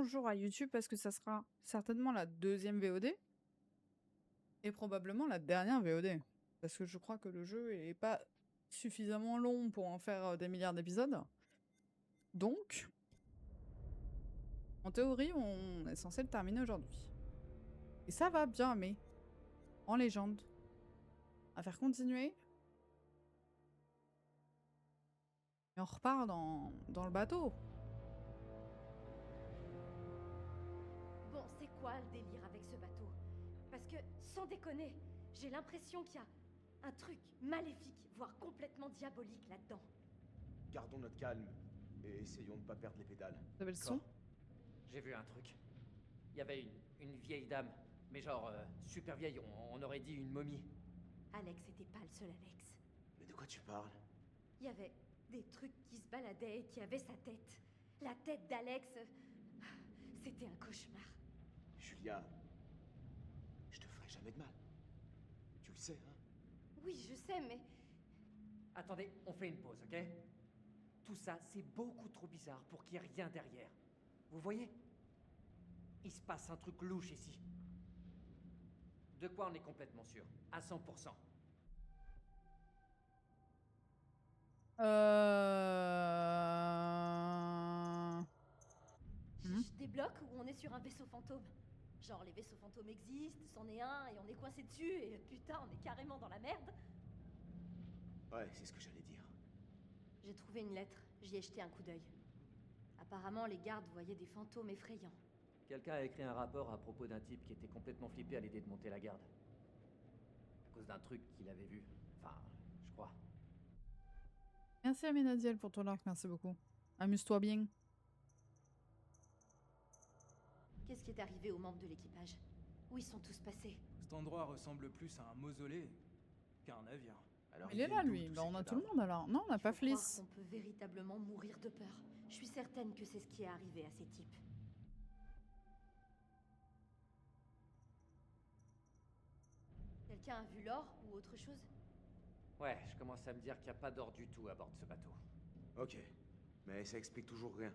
bonjour à YouTube parce que ça sera certainement la deuxième VOD et probablement la dernière VOD. Parce que je crois que le jeu est pas suffisamment long pour en faire des milliards d'épisodes. Donc, en théorie, on est censé le terminer aujourd'hui. Et ça va bien, mais en légende, à faire continuer. Et on repart dans le bateau. Bon, c'est quoi le délire avec ce bateau? Parce que, sans déconner, j'ai l'impression qu'il y a un truc maléfique, voire complètement diabolique là-dedans. Gardons notre calme et essayons de pas perdre les pédales. Vous avez le son? J'ai vu un truc. Il y avait une vieille dame, mais genre super vieille, on aurait dit une momie. Alex était pas le seul Alex. Mais de quoi tu parles? Il y avait des trucs qui se baladaient et qui avaient sa tête. La tête d'Alex... C'était un cauchemar. Julia, je te ferai jamais de mal. Tu le sais, hein? Oui, je sais, mais... Attendez, on fait une pause, ok? Tout ça, c'est beaucoup trop bizarre pour qu'il y ait rien derrière. Vous voyez? Il se passe un truc louche ici. De quoi on est complètement sûr? À 100%. Je débloque ou on est sur un vaisseau fantôme? Genre, les vaisseaux fantômes existent, c'en est un, et on est coincé dessus, et putain, on est carrément dans la merde. Ouais, c'est ce que j'allais dire. J'ai trouvé une lettre, j'y ai jeté un coup d'œil. Apparemment, les gardes voyaient des fantômes effrayants. Quelqu'un a écrit un rapport à propos d'un type qui était complètement flippé à l'idée de monter la garde. À cause d'un truc qu'il avait vu. Enfin, je crois. Merci Aminadiel pour ton like, merci beaucoup. Amuse-toi bien. Qu'est-ce qui est arrivé aux membres de l'équipage? Où ils sont tous passés? Cet endroit ressemble plus à un mausolée qu'à un navire. Alors, Il est là, lui. Bah, on a tout le monde alors. Non, on n'a Il pas faut croire Fliss. qu'on peut véritablement mourir de peur. Je suis certaine que c'est ce qui est arrivé à ces types. Quelqu'un a vu l'or ou autre chose? Ouais, je commence à me dire qu'il n'y a pas d'or du tout à bord de ce bateau. Ok, mais ça explique toujours rien.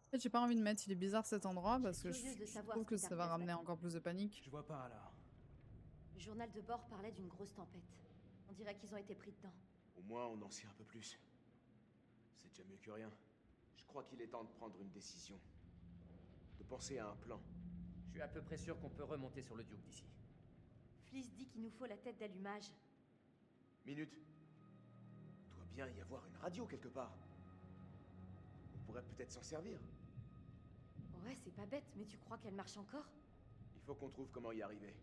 En fait, j'ai pas envie de mettre, il est bizarre cet endroit Je parce suis que curieuse de je savoir trouve ce que qui ça t'arrive va à ce ramener bateau. encore plus de panique. Je vois pas là. Le journal de bord parlait d'une grosse tempête. On dirait qu'ils ont été pris dedans. Au moins, on en sait un peu plus. C'est déjà mieux que rien. Je crois qu'il est temps de prendre une décision. De penser à un plan. Je suis à peu près sûr qu'on peut remonter sur le Duke d'ici. Fliss dit qu'il nous faut la tête d'allumage. Minute. Doit bien y avoir une radio quelque part. On pourrait peut-être s'en servir. Ouais, c'est pas bête, mais tu crois qu'elle marche encore? Il faut qu'on trouve comment y arriver.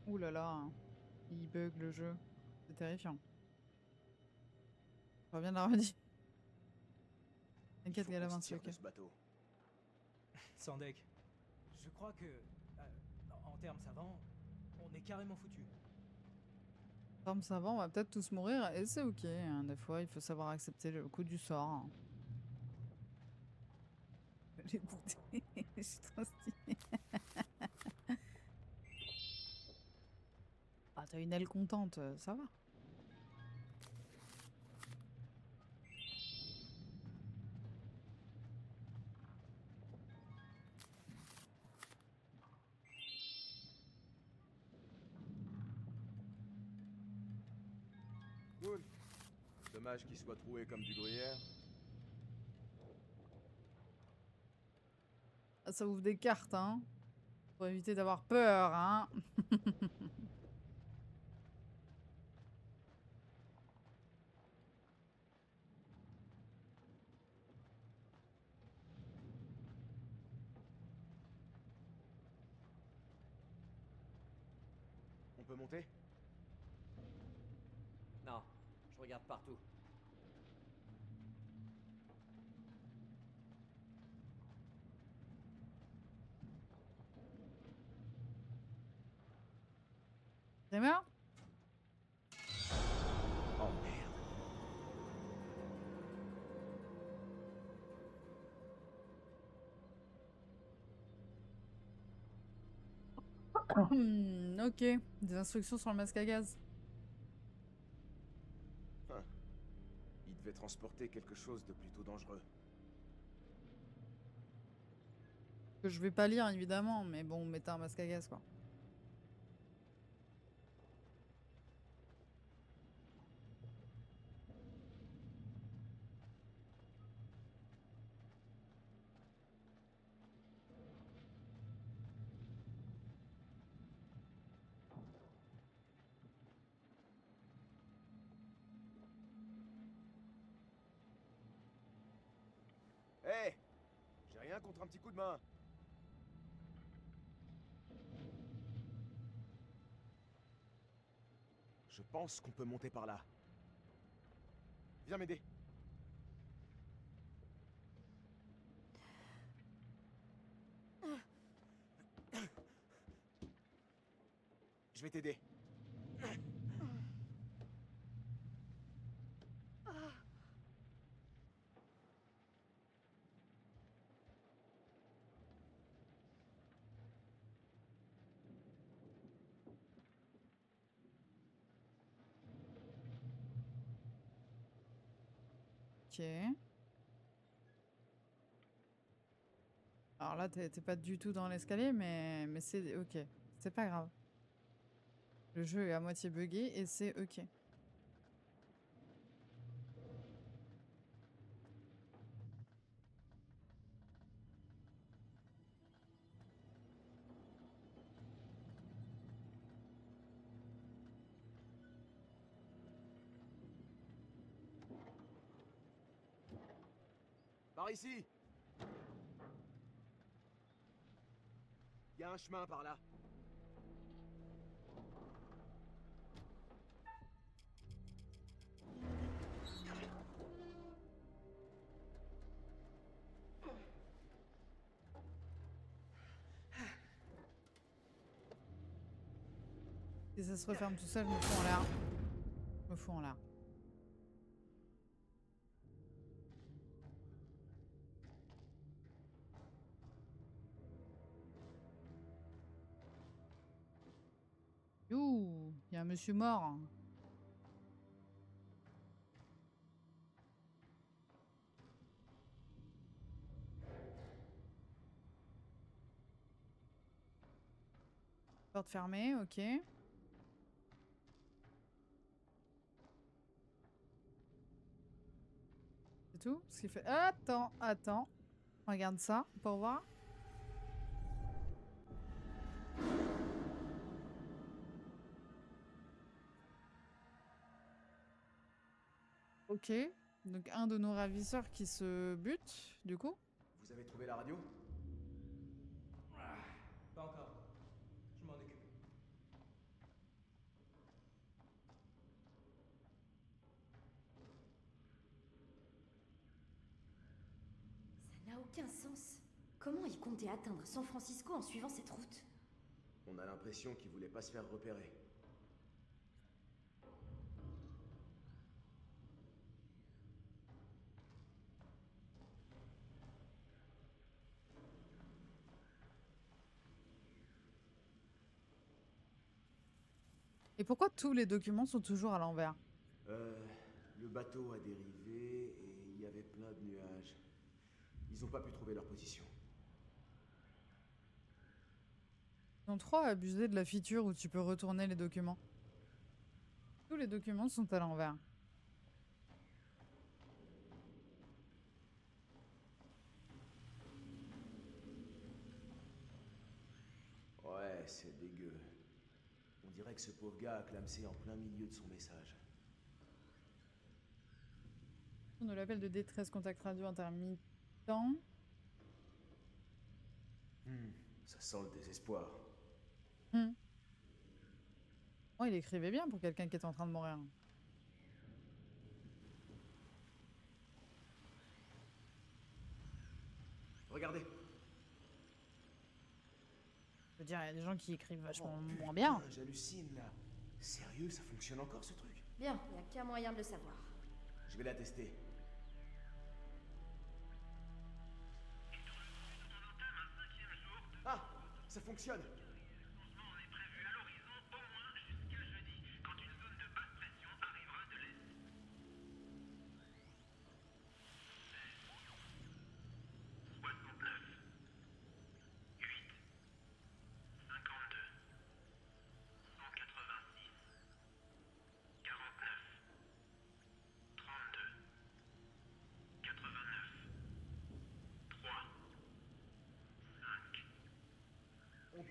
Ouh là là. Il bug le jeu. C'est terrifiant. Je reviens de la redit. Il T'inquiète, faut qu'on Galavin, se c'est tire ok. de ce bateau. Sandek, je crois que, en termes savants, on est carrément foutu. Forme savant, on va peut-être tous mourir et c'est ok. Hein. Des fois, il faut savoir accepter le coup du sort. Hein. Les bouteilles, je suis trop stylée. Ah, t'as une aile contente, ça va. Cool. Dommage qu'il soit troué comme du gruyère. Ah, ça ouvre des cartes, hein. Pour éviter d'avoir peur, hein. On peut monter? Non, je regarde partout. T'es mort? Oh merde. Ok, des instructions sur le masque à gaz. Il devait transporter quelque chose de plutôt dangereux. Que je vais pas lire évidemment, mais bon, mettez un masque à gaz quoi. Hé! J'ai rien contre un petit coup de main. Je pense qu'on peut monter par là. Viens m'aider. Je vais t'aider. Ok. Alors là, t'es pas du tout dans l'escalier, mais c'est ok. C'est pas grave. Le jeu est à moitié buggé et c'est ok. Par ici. Il y a un chemin par là. Si ça se referme tout seul, je me fous en l'air. Je me fous en l'air. Ouh, il y a un monsieur mort. Porte fermée, ok. C'est tout ce qu'il fait. Attends, attends. Regarde ça pour voir. Ok. Donc un de nos ravisseurs qui se bute, du coup. Vous avez trouvé la radio? Pas encore. Je m'en occupe. Ça n'a aucun sens. Comment il comptait atteindre San Francisco en suivant cette route? On a l'impression qu'il voulait pas se faire repérer. Et pourquoi tous les documents sont toujours à l'envers? Le bateau a dérivé et il y avait plein de nuages. Ils ont pas pu trouver leur position. Ils ont trop abusé de la feature où tu peux retourner les documents. Tous les documents sont à l'envers. Ouais, c'est dégueu. On dirait que ce pauvre gars a clamsé en plein milieu de son message. De l'appel de détresse, contact radio intermittent. Ça sent le désespoir. Oh, il écrivait bien pour quelqu'un qui était en train de mourir. Regardez. Je veux dire, il y a des gens qui écrivent vachement moins bien. Putain, j'hallucine là. Sérieux, ça fonctionne encore ce truc? Bien, il n'y a qu'un moyen de le savoir. Je vais la tester. Ah, ça fonctionne.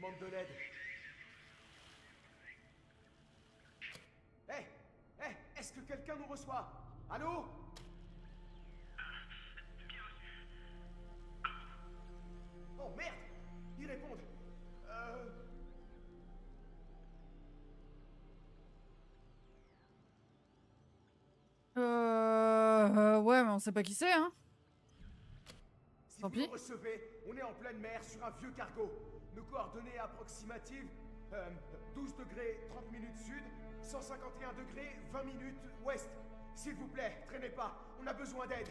demande de l'aide. Hé, est-ce que quelqu'un nous reçoit? Allô? Oh merde! Ils répondent. Ouais, mais on sait pas qui c'est, hein. Si Tant vous pis. nous recevez, on est en pleine mer sur un vieux cargo. Nos coordonnées approximatives 12 degrés 30 minutes sud, 151 degrés 20 minutes ouest. S'il vous plaît, traînez pas, on a besoin d'aide.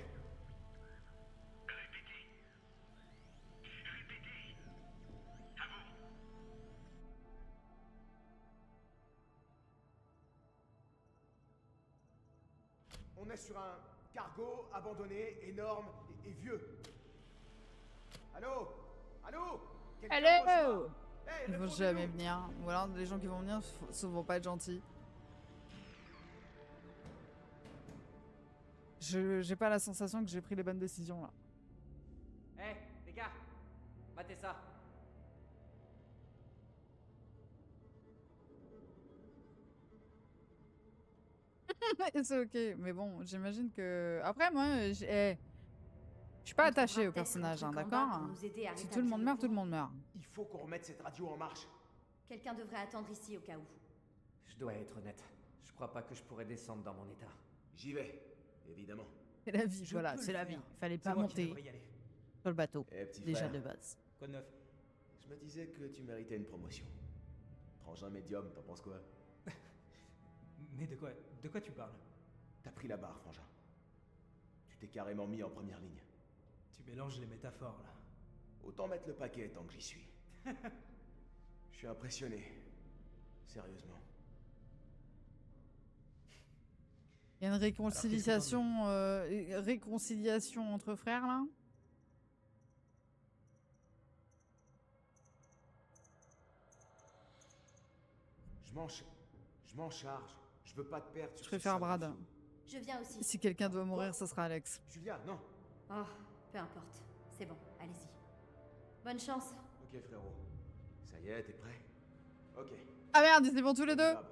On est sur un cargo abandonné, énorme et vieux. Allô? Allô? Quelqu'un nous Allô? reçoit? Hey, Ils vont répondez-nous. jamais venir. Ou alors les gens qui vont venir vont pas être gentils. J'ai pas la sensation que j'ai pris les bonnes décisions là. Hé, les gars, matez ça. C'est ok, mais bon, j'imagine que. Après, moi, je suis pas On attachée trouvera au peut-être personnage, un hein, truc en bas d'accord? pour nous aider à Si tout le rétablir monde le meurt, tout le courant. monde meurt. Il faut qu'on remette cette radio en marche. Quelqu'un devrait attendre ici au cas où. Je dois être honnête. Je crois pas que je pourrais descendre dans mon état. J'y vais, évidemment. C'est la vie, Je voilà, peux c'est le la faire. vie. Fallait C'est pas moi qui monter devrais y aller. sur le bateau, Eh, petit déjà frère, de base. Quoi de neuf? je me disais que tu méritais une promotion. Frangin médium, t'en penses quoi? Mais de quoi tu parles? T'as pris la barre, Frangin. Tu t'es carrément mis en première ligne. Tu mélanges les métaphores là. Autant mettre le paquet tant que j'y suis. Je suis impressionné. Sérieusement. Il y a une réconciliation entre frères là. Je m'en charge. Je veux pas te perdre sur Je ce préfère sale Brad. vaisseau. Je viens aussi. Si quelqu'un doit mourir, ça sera Alex. Julia, non. Oh, peu importe. C'est bon, allez-y. Bonne chance. Ok, frérot. Ça y est, t'es prêt? Ok. Ah merde, ils y vont tous les On y deux. va, Brad.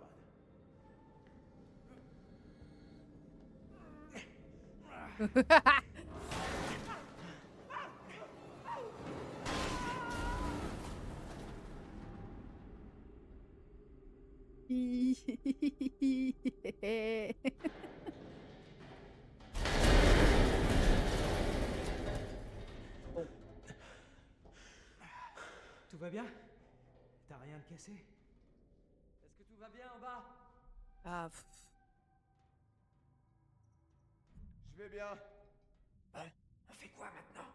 Tout va bien? T'as rien de cassé? Est-ce que tout va bien en bas? Ah, Je vais bien. On fait quoi maintenant?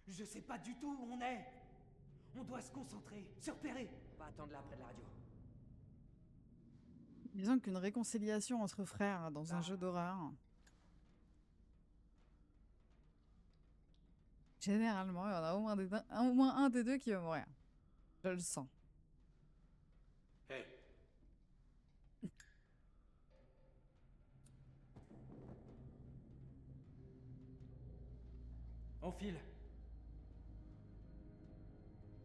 Je sais pas du tout où on est. On doit se concentrer, se repérer. On va attendre là près de la radio. disons qu'une réconciliation entre frères dans un jeu d'horreur. Généralement, il y en a au moins un des deux qui va mourir. Je le sens. Hey. On file.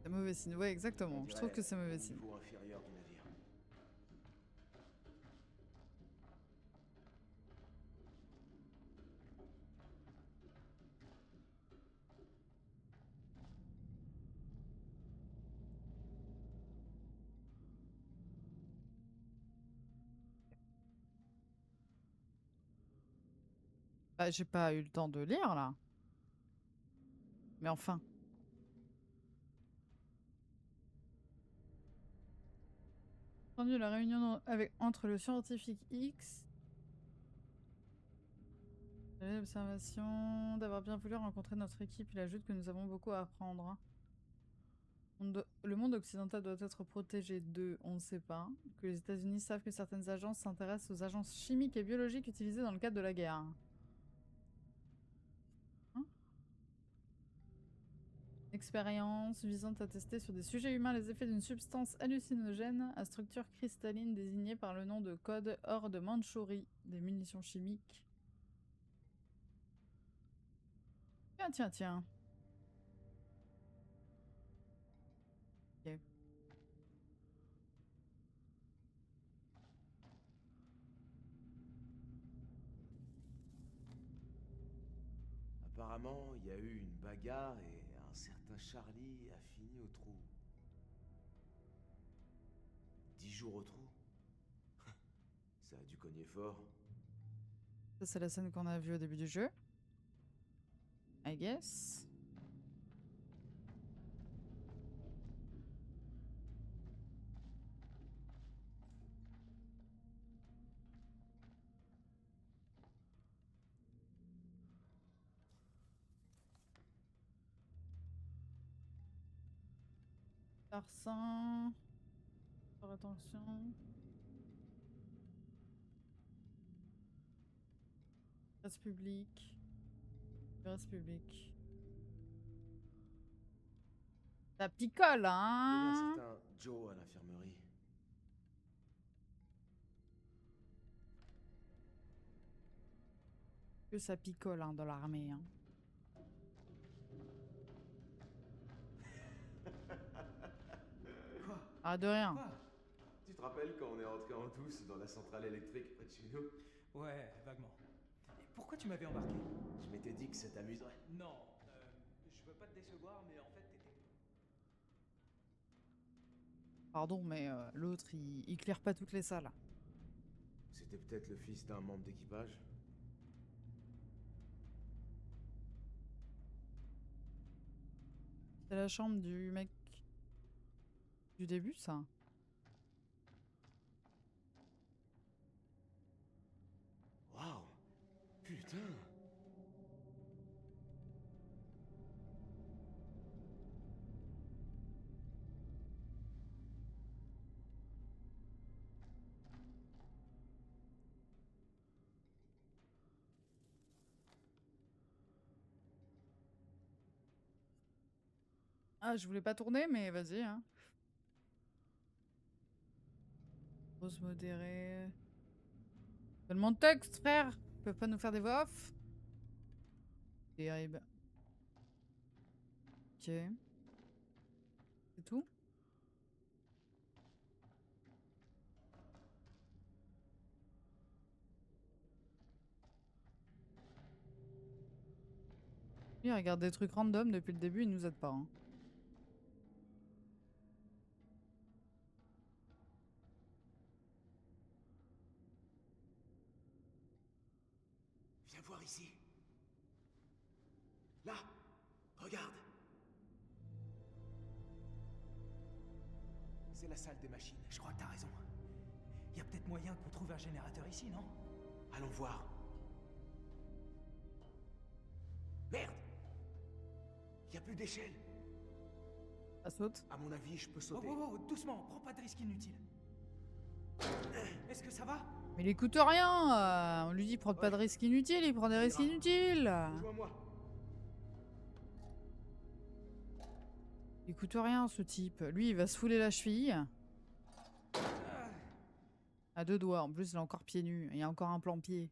C'est mauvais signe. Ouais, exactement. On Je trouve dirait que c'est mauvais au signe. niveau inférieur du navire. Bah, j'ai pas eu le temps de lire là. Mais enfin. Entendu la réunion entre le scientifique X. L'observation d'avoir bien voulu rencontrer notre équipe. Il ajoute que nous avons beaucoup à apprendre. Le monde occidental doit être protégé d'eux, on ne sait pas. Que les États-Unis savent que certaines agences s'intéressent aux agences chimiques et biologiques utilisées dans le cadre de la guerre. Expérience visant à tester sur des sujets humains les effets d'une substance hallucinogène à structure cristalline désignée par le nom de code hors de Mandchourie, des munitions chimiques. Tiens. Ok. apparemment, il y a eu une bagarre et un certain Charlie a fini au trou. 10 jours au trou? Ça a dû cogner fort. Ça, c'est la scène qu'on a vue au début du jeu. I guess. Larcin. Faire attention. Reste public. Reste public. Ça picole, Il y avait un hein? certain Joe à l'infirmerie. Que ça picole hein, dans l'armée. Hein. Quoi? Ah, de rien. Quoi? Tu te rappelles quand on est entré en douce dans la centrale électrique près de chez nous? Ouais, vaguement. Et pourquoi tu m'avais embarqué? Je m'étais dit que ça t'amuserait. Non, je veux pas te décevoir, mais en fait, t'étais... Pardon, mais l'autre, il éclaire pas toutes les salles. C'était peut-être le fils d'un membre d'équipage. C'est la chambre du mec du début, ça. Waouh! Putain! Ah, je voulais pas tourner, mais vas-y. Hein. Pause modérée. Tellement de texte, frère. Ils peuvent pas nous faire des voix off. Terrible. Ok. C'est tout? Il regarde des trucs random depuis le début, il nous aide pas. Hein. Viens voir ici. Là! Regarde! C'est la salle des machines. Je crois que t'as raison. Y a peut-être moyen qu'on trouve un générateur ici, non? Allons voir. Merde! Y a plus d'échelle. Ça saute. À mon avis, je peux Oh, sauter. oh, oh, doucement, prends pas de risques inutiles. Est-ce que ça va? Mais il écoute rien. On lui dit prends pas de risques inutiles, il prend des risques inutiles. Rejoins-moi. Il écoute rien, ce type. Lui, il va se fouler la cheville. À deux doigts. En plus, il a encore pieds nus. Il y a encore un plan pied.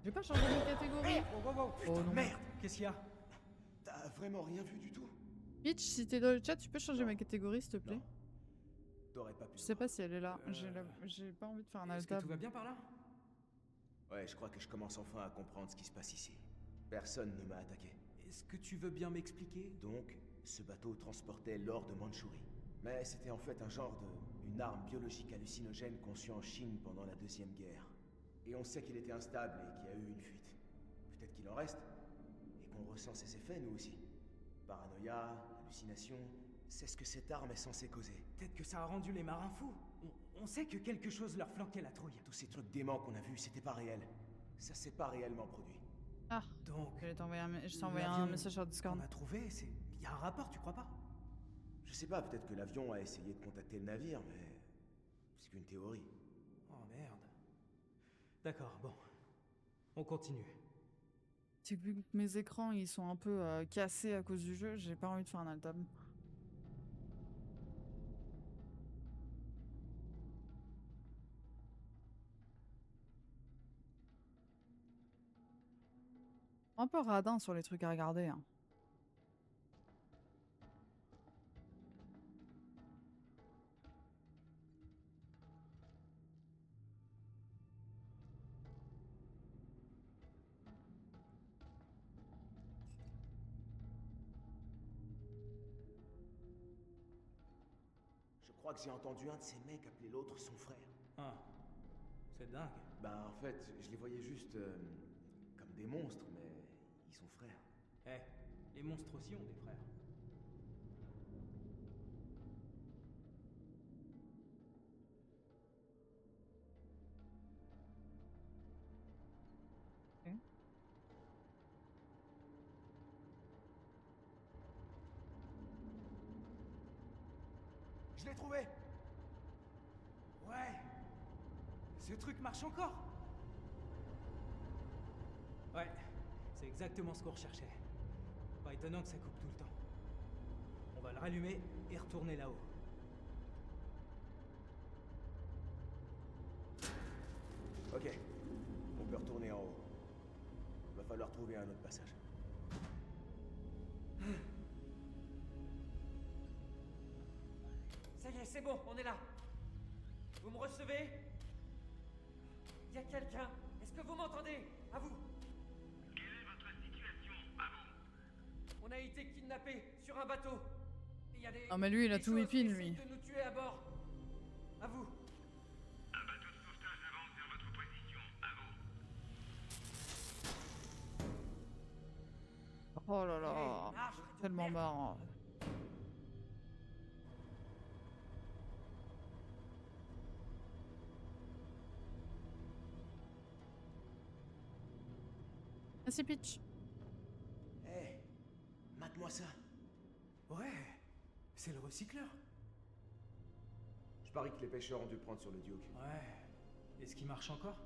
Je vais pas changer de catégorie. Oh, oh, oh, Oh non. Merde! Qu'est-ce qu'il y a? T'as vraiment rien vu du tout? Pitch, si t'es dans le chat, tu peux changer ma catégorie, s'il te plaît? Non. T'aurais pas pu. Je sais pas si elle est là. J'ai pas envie de faire un Est-ce que alt-tab. tout va bien par là? Ouais, je crois que je commence enfin à comprendre ce qui se passe ici. Personne ne m'a attaqué. Est-ce que tu veux bien m'expliquer? Donc, ce bateau transportait l'or de Mandchourie. Mais c'était en fait un genre de... une arme biologique hallucinogène conçue en Chine pendant la Deuxième Guerre. Et on sait qu'il était instable et qu'il y a eu une fuite. Peut-être qu'il en reste. Et qu'on ressent ses effets, nous aussi. Paranoïa, hallucination... C'est ce que cette arme est censée causer. Peut-être que ça a rendu les marins fous. On sait que quelque chose leur flanquait la trouille. Tous ces trucs déments qu'on a vus, c'était pas réel. Ça s'est pas réellement produit. Ah, Donc, je t'ai envoyé un l'avion message sur Discord. qu'on a trouvé, c'est... Y a un rapport, tu crois pas? Je sais pas, peut-être que l'avion a essayé de contacter le navire, mais... c'est qu'une théorie. Oh merde. D'accord, bon. On continue. C'est que vu que mes écrans ils sont un peu cassés à cause du jeu, j'ai pas envie de faire un alt-tab. Un peu radin sur les trucs à regarder. Hein. crois que j'ai entendu un de ces mecs appeler l'autre son frère. Ah, c'est dingue. Bah en fait, je les voyais juste comme des monstres, mais ils sont frères. Eh, les monstres aussi ont des frères. Ok. Je l'ai trouvé. Ouais. Ce truc marche encore. Ouais, c'est exactement ce qu'on recherchait. Pas étonnant que ça coupe tout le temps. On va le rallumer et retourner là-haut. Ok, on peut retourner en haut. Va falloir trouver un autre passage. Ça y est, c'est bon, on est là. Vous me recevez? Y a quelqu'un? Est-ce que vous m'entendez? À vous. Quelle est votre situation? À vous. On a été kidnappés sur un bateau. Il y a des. Ah, mais lui, il a des tout choses whipping, qui lui. essaient de nous tuer à bord. À vous. Un bateau de sauvetage avance vers votre position. À vous. Oh là là. Hey, marche, radio de Tellement merde. marrant. Merci Peach. Hé, mate-moi ça. Ouais, c'est le recycleur. Je parie que les pêcheurs ont dû le prendre sur le Duke. Ouais. Est-ce qu'il marche encore?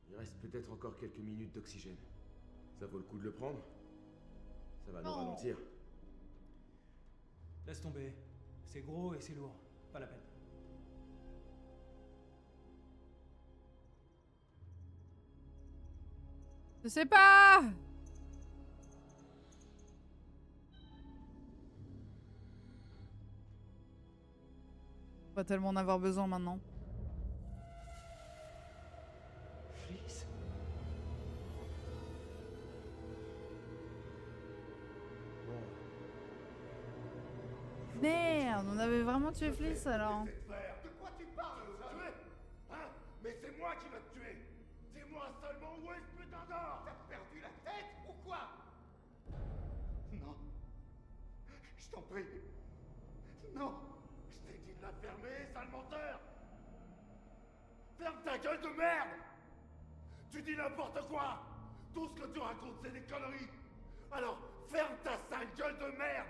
Il reste peut-être encore quelques minutes d'oxygène. Ça vaut le coup de le prendre? Ça va nous Non. ralentir. Laisse tomber. C'est gros et c'est lourd. Pas la peine. Je sais pas. On va tellement en avoir besoin maintenant. Fliss. Merde, on avait vraiment tué Fliss alors. De quoi tu parles, tuer? Hein? Mais c'est moi qui vais te tuer. Dis-moi seulement où est ce putain d'or. T'as perdu la tête ou quoi? Non. Je t'en prie. Non. Je t'ai dit de la fermer, sale menteur. Ferme ta gueule de merde. Tu dis n'importe quoi. Tout ce que tu racontes, c'est des conneries. Alors, ferme ta sale gueule de merde.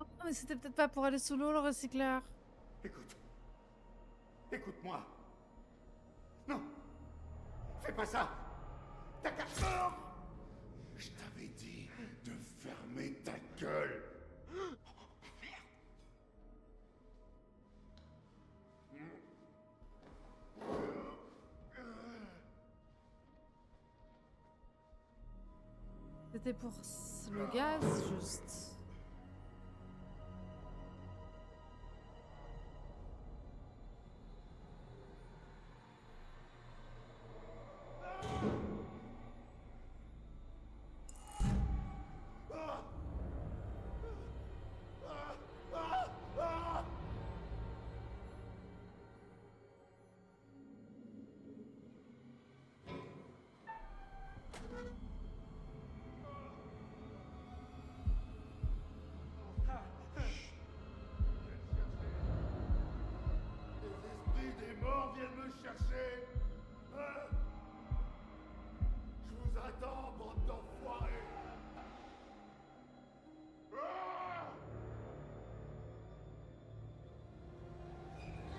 Oh, mais c'était peut-être pas pour aller sous l'eau le recycleur. Écoute. Écoute-moi. Non. Fais pas ça. T'as qu'à... Non. Je t'avais dit de fermer ta gueule. C'était pour le gaz, juste. Les esprits des morts viennent me chercher. Hein? Je vous attends, bande d'enfoirés. Ah!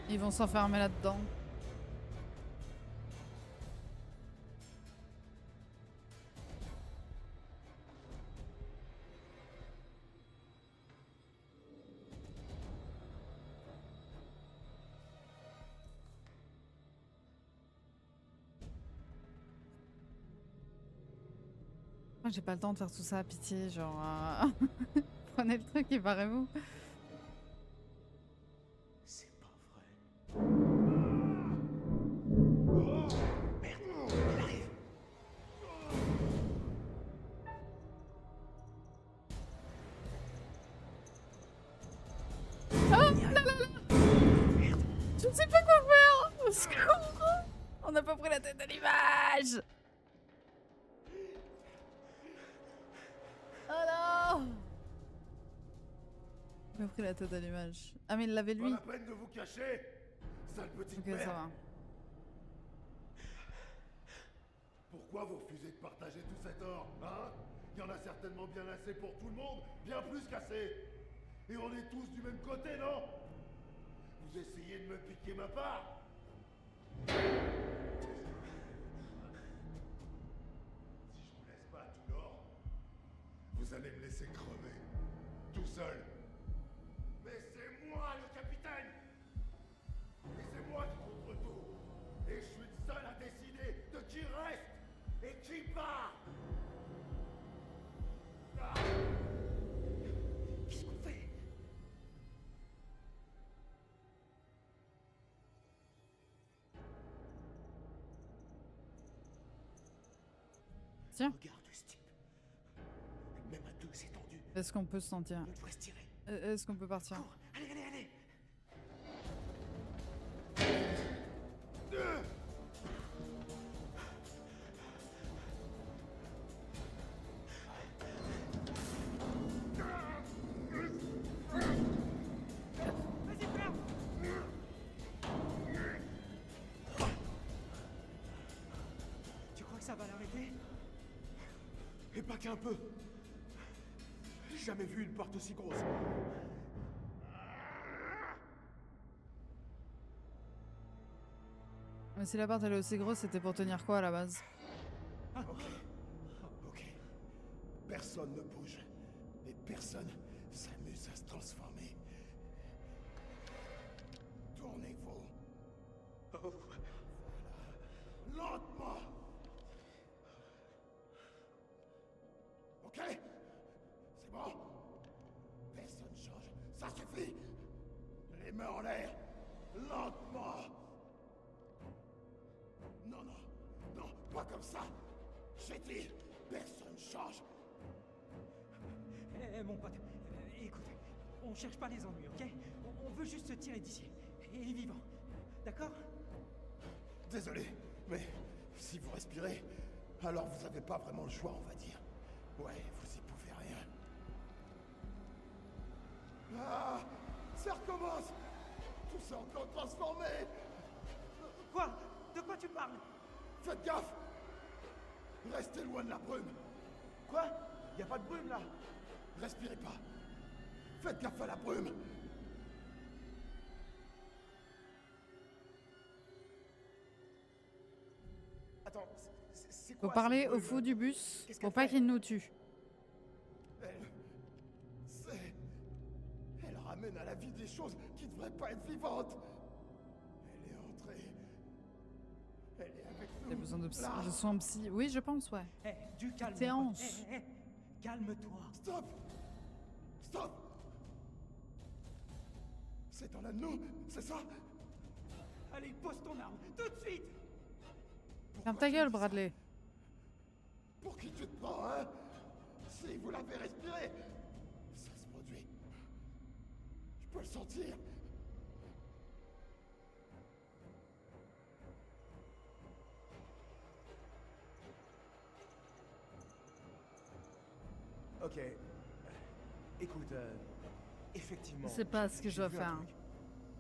Ils vont s'enfermer là-dedans. Moi, j'ai pas le temps de faire tout ça, pitié, genre... Prenez le truc et barrez-vous. C'est pas vrai. Merde, il arrive. Ah, là, là, là. Je ne sais pas quoi faire. Au secours. On n'a pas pris la tête à l'image. Oh non. On n'a pas pris la tête à l'image. Ah mais il l'avait Pas lui. la peine de vous cacher, sale petite Ok, merde. ça va. Pourquoi vous refusez de partager tout cet or, hein? Il y en a certainement bien assez pour tout le monde, bien plus qu'assez. Et on est tous du même côté, non? Vous essayez de me piquer ma part? Si je vous laisse pas tout l'or, vous allez me laisser crever, tout seul. Mais c'est moi le capitaine! Et c'est moi qui contrôle tout. Et je suis le seul à décider de qui reste et qui part! Ah. Qu'est-ce qu'on fait? Tiens, Regarde ce type. Même à deux, c'est tendu. est-ce qu'on peut se sentir? On devrait se tirer. Est-ce qu'on peut partir? Cours. Allez, allez, allez. Vas-y, frère. Tu crois que ça va l'arrêter? Et pas qu'un peu. J'ai jamais vu une porte aussi grosse. Mais si la porte elle est aussi grosse, c'était pour tenir quoi à la base? Ok. Ok. Personne ne bouge. Et personne s'amuse à se transformer. Tournez-vous. Oh. Lentement. Ok? C'est bon? Personne change. Ça suffit. Les mains en l'air. Lentement. Non, non. Non, pas comme ça. J'ai dit, personne change. Mon pote, écoute, on cherche pas les ennuis, ok? On veut juste se tirer d'ici. Et vivant. D'accord? Désolé, mais si vous respirez, alors vous avez pas vraiment le choix, on va dire. Ouais, vous y pouvez rien. Ah, ça recommence. Tout s'est encore transformé. Quoi? De quoi tu parles? Faites gaffe. Restez loin de la brume. Quoi? Y a pas de brume là. Respirez pas. Faites gaffe à la brume. Attends, c'est Faut quoi parler cette au brume? fou du bus Qu'est-ce pour qu'elle pas fait? qu'il nous tue. Elle ramène à la vie des choses qui devraient pas être vivantes. Elle est entrée. Elle est avec nous. T'as besoin Là. de soins psy? Oui, je pense, ouais. Du calme. Séance. mon pote. Calme-toi. Stop. Stop. C'est dans l'un de nous, c'est ça? Allez, pose ton arme, tout de suite. Ferme ta gueule, Bradley. Pour qui tu te prends, hein? Si vous l'avez respiré, ça se produit. Je peux le sentir. Ok. Écoute, effectivement. Je sais pas ce que je j'ai dois vu un faire. truc.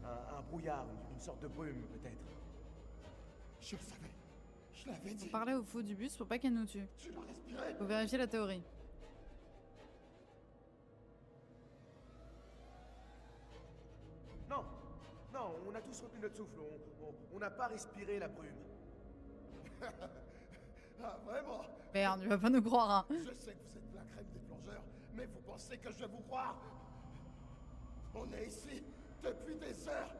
Un brouillard, une sorte de brume, peut-être. Je le savais. Je l'avais dit. Faut parler au fou du bus pour pas qu'il nous tue. Tu l'as respiré. Faut vérifier la théorie. Non, non, on a tous retenu notre souffle. On n'a pas respiré la brume. Ah, vraiment? Merde, il va pas nous croire, hein. Je sais que vous êtes la crème des plongeurs, mais vous pensez que je vais vous croire? On est ici depuis des heures.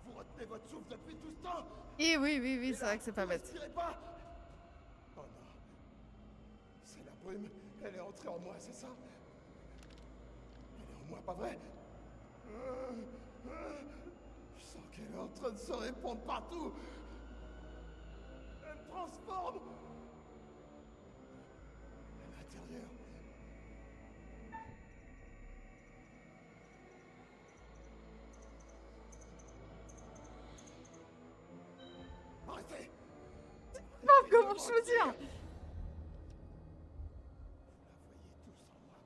Vous retenez votre souffle depuis tout ce temps. Et oui, oui, oui, Et c'est là, vrai que c'est pas vous bête. respirez pas. Oh non. C'est la brume. Elle est entrée en moi, c'est ça? Elle est en moi, pas vrai? Je sens qu'elle est en train de se répandre partout. Elle me transforme. À l'intérieur. comment je veux dire?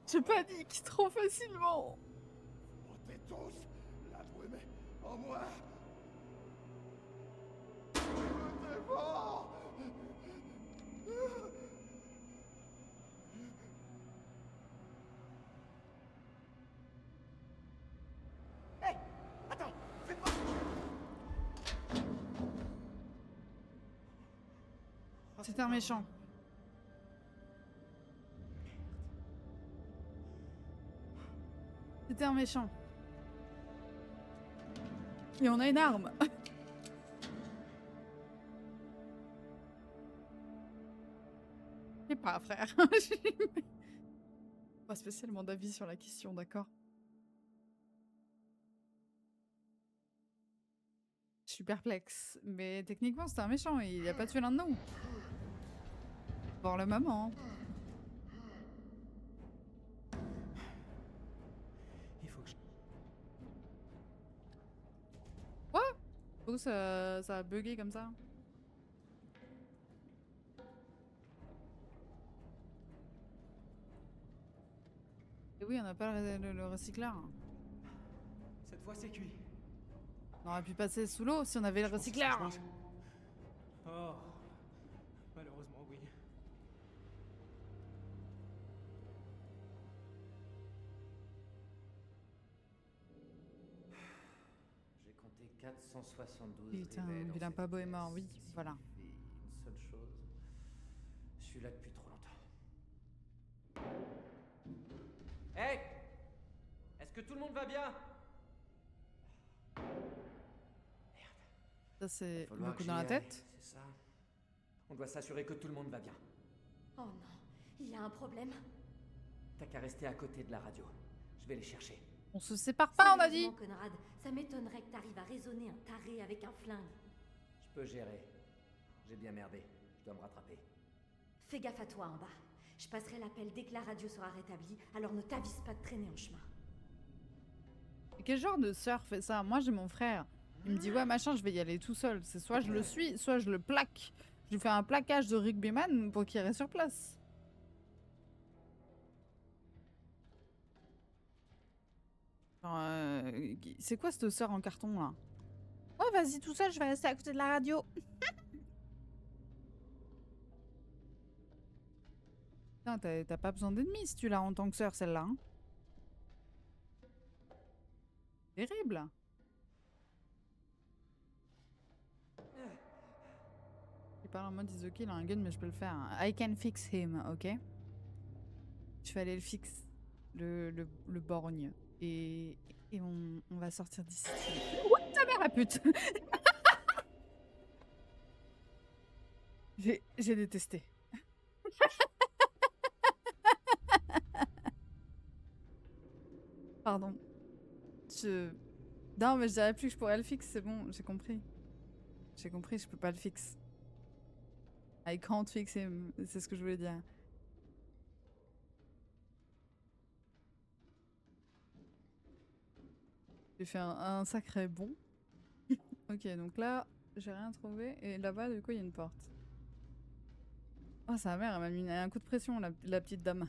Je panique trop facilement. Montez tous, la brume est en moi. Je dévore. Hé, attends, faites pas. C'était un méchant. C'était un méchant. Et on a une arme. Je sais pas, frère. Pas spécialement d'avis sur la question, d'accord? Je suis perplexe. Mais techniquement, c'était un méchant. Il a pas tué l'un de nous. Pour le moment. Il faut que je... Pourquoi ça a bugué comme ça? Et oui, on n'a pas le recycleur. Cette fois, c'est cuit. On aurait pu passer sous l'eau si on avait le recycleur. Oh, malheureusement, oui. J'ai compté 472 Putain, relais dans vilain cette pas beau est mort, pièce. oui, Il voilà. suffit une seule chose. Je suis là depuis trop longtemps. Hey! Est-ce que tout le monde va bien? Ça, c'est Va falloir le coup que dans la j'y aille, tête. C'est ça. On doit s'assurer que tout le monde va bien. Oh non, il y a un problème. T'as qu'à rester à côté de la radio. Je vais les chercher. On se sépare pas, on a dit. Sérieusement, Conrad, ça m'étonnerait que t'arrives à raisonner un taré avec un flingue. Je peux gérer. J'ai bien merdé. Je dois me rattraper. Fais gaffe à toi en bas. Je passerai l'appel dès que la radio sera rétablie, alors ne t'avise pas de traîner en chemin. Et quel genre de sœur fait ça? Moi, j'ai mon frère. Il me dit, ouais, machin, je vais y aller tout seul. C'est soit je le suis, soit je le plaque. Je lui fais un plaquage de rugbyman pour qu'il reste sur place. Genre, c'est quoi cette sœur en carton, là? Oh, vas-y, tout seul, je vais rester à côté de la radio. Putain, t'as pas besoin d'ennemis si tu l'as en tant que sœur, celle-là. Hein. Terrible. Il parle en mode is ok, il a un gun, mais je peux le faire. I can fix him, ok? Je vais aller le fixe, le borgne. Et on va sortir d'ici. What ta mère la pute! J'ai détesté. Pardon. Non, mais je dirais plus que je pourrais le fixer, c'est bon, j'ai compris. J'ai compris, je peux pas le fixer. I can't fix him, c'est ce que je voulais dire. J'ai fait un sacré bond. Ok, donc là, j'ai rien trouvé. Et là-bas, du coup, il y a une porte. Oh, sa mère, elle m'a mis un coup de pression, la petite dame.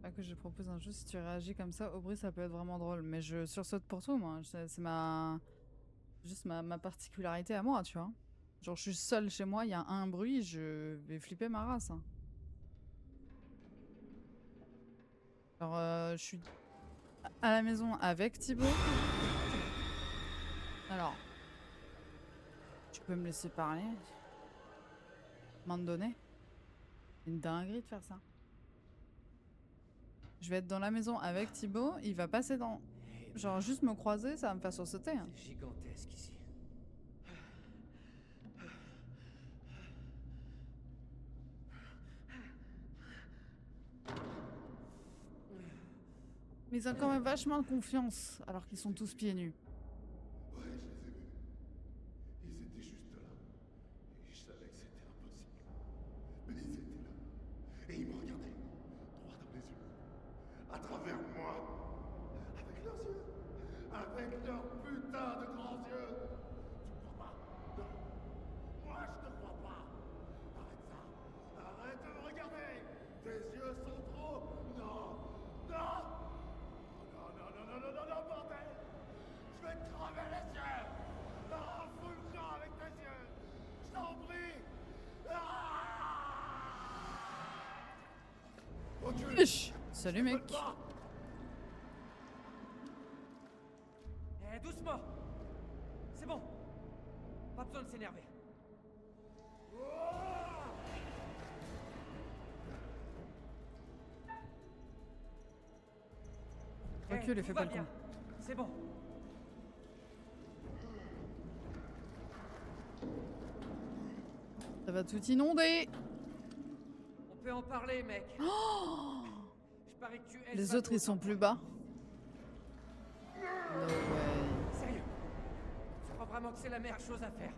Pas que je propose un jeu, si tu réagis comme ça, Aubry, ça peut être vraiment drôle. Mais je sursaute pour tout, moi. C'est juste ma particularité à moi, tu vois. Genre, je suis seule chez moi, il y a un bruit, je vais flipper ma race. Hein. Genre, je suis à la maison avec Thibaut. Alors, tu peux me laisser parler? À un moment donné, c'est une dinguerie de faire ça. Je vais être dans la maison avec Thibaut, il va passer dans... Genre, juste me croiser, ça va me faire sursauter. Hein. C'est gigantesque ici. Mais ils ont quand même vachement de confiance, alors qu'ils sont tous pieds nus. Ouais, je les ai vus. Ils étaient juste là. Et je savais que c'était impossible. Mais ils Wesh. Salut mec. Eh, doucement. C'est bon. Pas besoin de s'énerver. Recule et tout fais va pas le bien. con. C'est bon. Ça va tout inonder. On peut en parler, mec. Oh, Je parie que tu aimes les ça autres ils sont autant. plus bas. No way. Sérieux. Tu crois vraiment que c'est la meilleure chose à faire?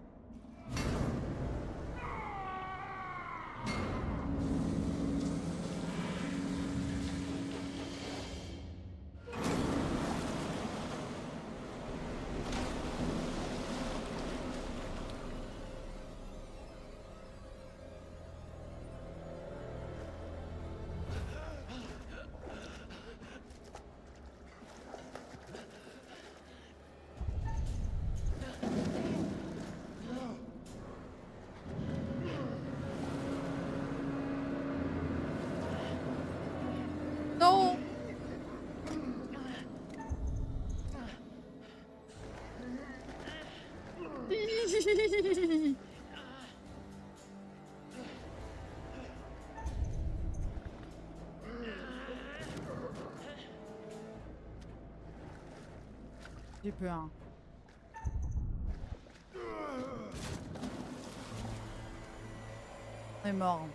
Non. J'ai peur. On est mort.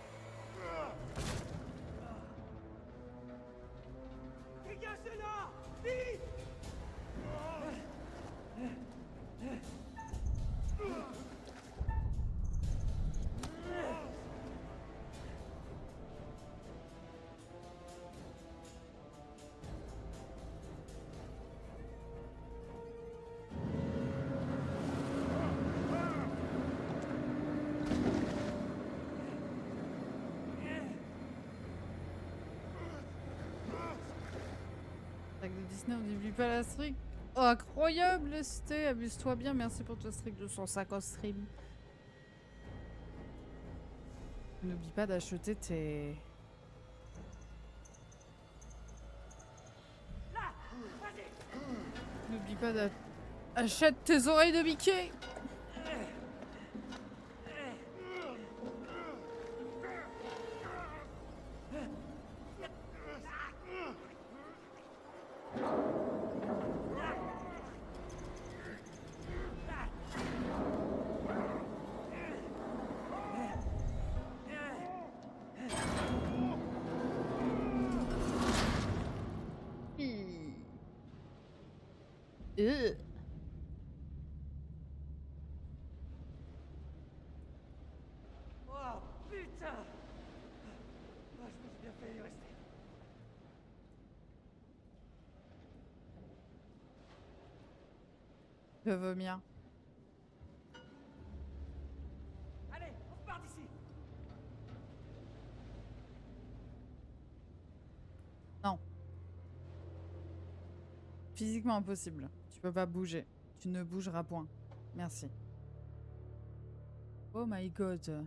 Dégagez là! Vite! Sac de Disney, on n'oublie pas la streak. Oh, incroyable, c'était. Abuse-toi bien. Merci pour ton streak de 150 streams. N'oublie pas d'acheter tes. N'oublie pas d'acheter tes oreilles de Mickey. Oh putain! Ah, je me suis bien fait y rester. Je veux vomir. Allez, on repart d'ici! Non. Physiquement impossible. Tu peux pas bouger. Tu ne bougeras point. Merci. Oh my god.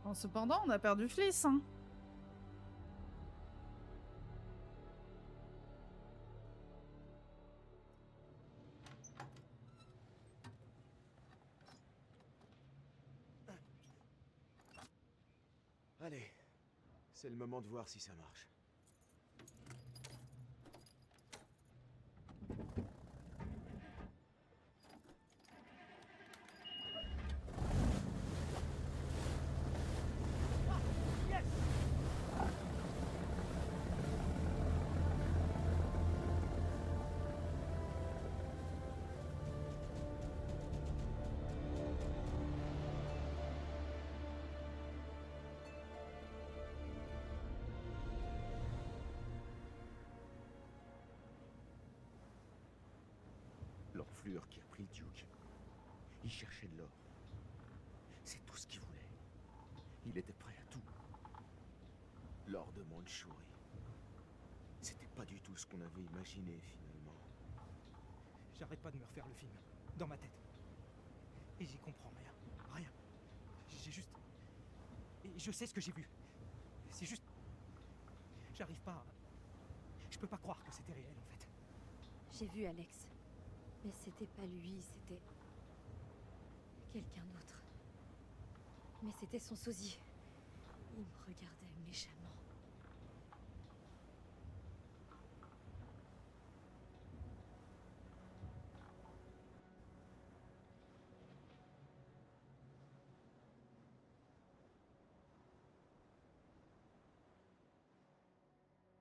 Bon, cependant, on a perdu Fliss, hein. Allez, c'est le moment de voir si ça marche. enflure qui a pris le Duke. Il cherchait de l'or. C'est tout ce qu'il voulait. Il était prêt à tout. L'or de Mandchourie. C'était pas du tout ce qu'on avait imaginé finalement. J'arrête pas de me refaire le film, dans ma tête. Et j'y comprends rien. Rien. J'ai juste... Et je sais ce que j'ai vu. C'est juste... J'arrive pas à... Je peux pas croire que c'était réel, en fait. J'ai vu Alex. Mais c'était pas lui, c'était... quelqu'un d'autre. Mais c'était son sosie. Il me regardait méchamment.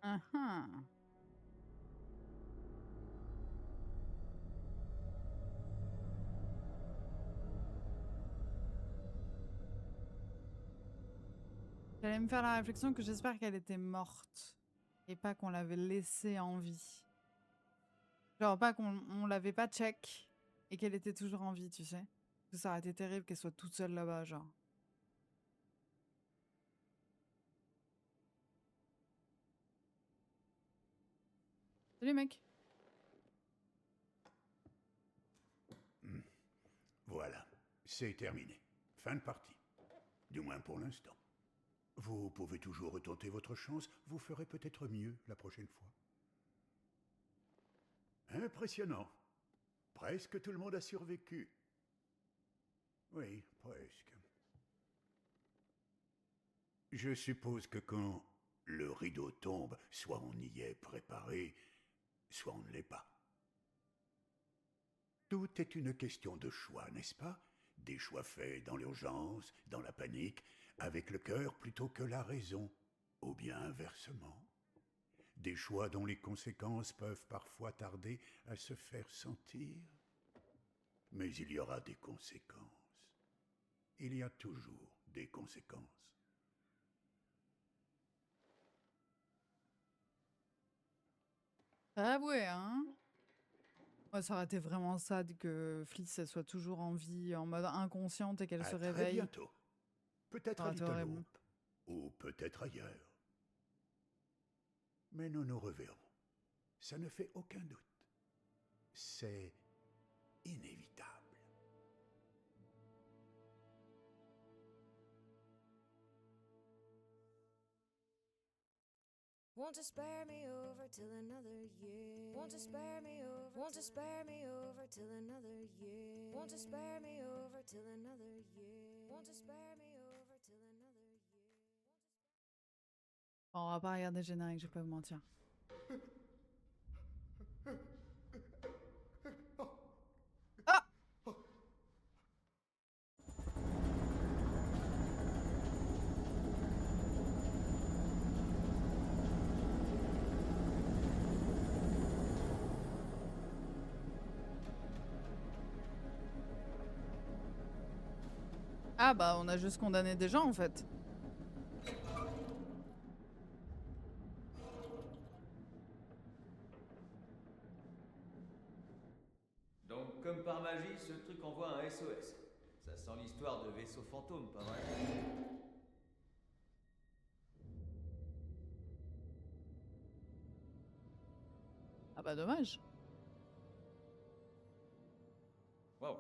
Ah ah. J'allais me faire la réflexion que j'espère qu'elle était morte et pas qu'on l'avait laissée en vie. Genre pas qu'on l'avait pas check et qu'elle était toujours en vie, tu sais. Parce que ça aurait été terrible qu'elle soit toute seule là-bas, genre. Salut mec. Voilà, c'est terminé. Fin de partie. Du moins pour l'instant. Vous pouvez toujours retenter votre chance, vous ferez peut-être mieux la prochaine fois. Impressionnant. Presque tout le monde a survécu. Oui, presque. Je suppose que quand le rideau tombe, soit on y est préparé, soit on ne l'est pas. Tout est une question de choix, n'est-ce pas? Des choix faits dans l'urgence, dans la panique, avec le cœur plutôt que la raison, ou bien inversement. Des choix dont les conséquences peuvent parfois tarder à se faire sentir. Mais il y aura des conséquences. Il y a toujours des conséquences. Avoué, hein? Ouais, ça aurait été vraiment sad que Fliss elle soit toujours en vie, en mode inconsciente et qu'elle À se très réveille. bientôt. Peut-être Ah, à Little horrible. Hope, ou peut-être ailleurs. Mais nous nous reverrons. Ça ne fait aucun doute. C'est inévitable. Won't you spare me over till another year? Won't you spare me over? Won't you spare me over till another year? Won't you spare me over till another year? Won't you spare me over till another year? Bon, on va pas regarder le générique, je vais pas vous mentir. Ah! Ah bah on a juste condamné des gens en fait. Donc, comme par magie, ce truc envoie un SOS. Ça sent l'histoire de vaisseau fantôme, pas vrai? Ah bah dommage. Waouh.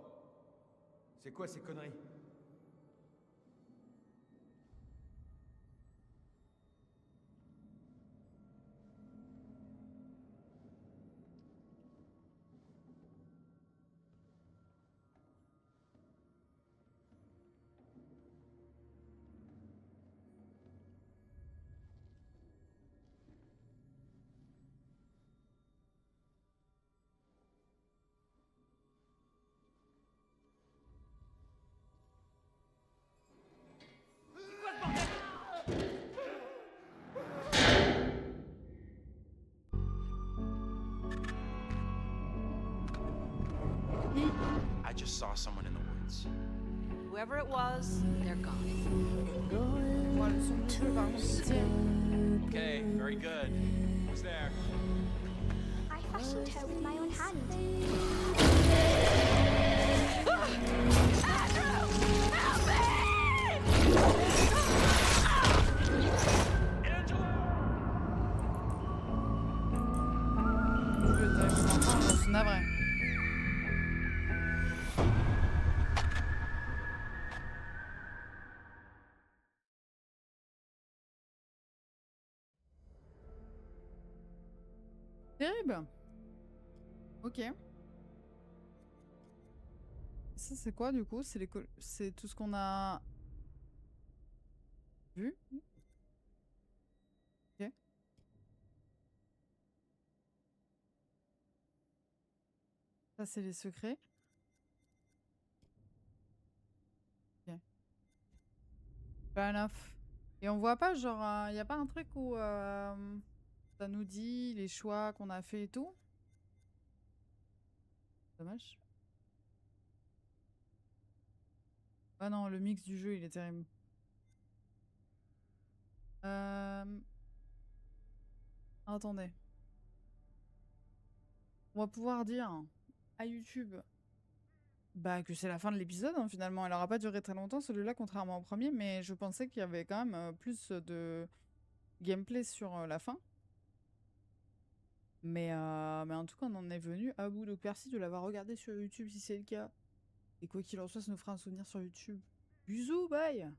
C'est quoi ces conneries? I just saw someone in the woods. Whoever it was, they're gone. Moi le son du jeu par contre il tient. Okay, very good. Who's there? I fashioned her with my own hand. Je suis navrée. Terrible. Ok. Ça c'est quoi du coup? C'est tout ce qu'on a vu? Ok. Ça c'est les secrets. Ok. Fair enough. Et on voit pas genre, y a pas un truc où ça nous dit les choix qu'on a fait et tout? Dommage. Ah non, le mix du jeu il est terrible. Attendez. On va pouvoir dire à YouTube bah, que c'est la fin de l'épisode, hein, finalement. Il aura pas duré très longtemps, celui-là, contrairement au premier, mais je pensais qu'il y avait quand même plus de gameplay sur la fin. Mais en tout cas, on en est venu à bout. Donc merci de l'avoir regardé sur YouTube si c'est le cas. Et quoi qu'il en soit, ça nous fera un souvenir sur YouTube. Bisous, bye!